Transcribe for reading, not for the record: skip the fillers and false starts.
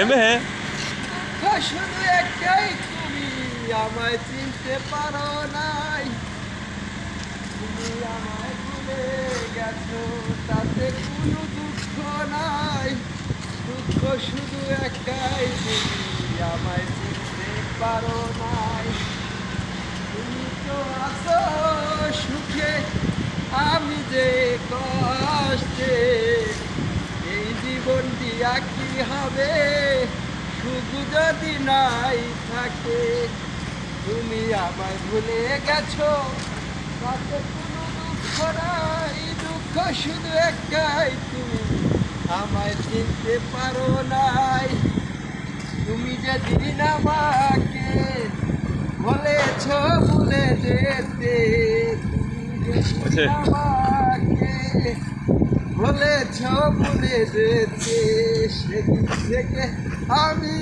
এমে শুধু একটাই, তুমি আমায় চিনতে পারো নাই। তুমি আমায় ভুলে গেছো, তাতে কোনো দুঃখ নাই। দুঃখ শুধু একটাই, তুমি আমায় চিনতে পারো নাই। তুমি তো আছো সুখে, আমি যে কষ্টে। এই জীবন দিয়া কি হবে, সুখ যদি নাই থাকে। তুমি আমায় ভুলে গেছো, তাতে কোনো দুঃখ নাই। দুঃখ শুধু একটাই, তুমি আমায় চিনতে পারো নাই। তুমি যেদিন আমাকে বলেছ ভুলে যেতে, তুমি যেদিন আমাকে বলেছ ভুলে যেতে, সেদিন থেকে আমি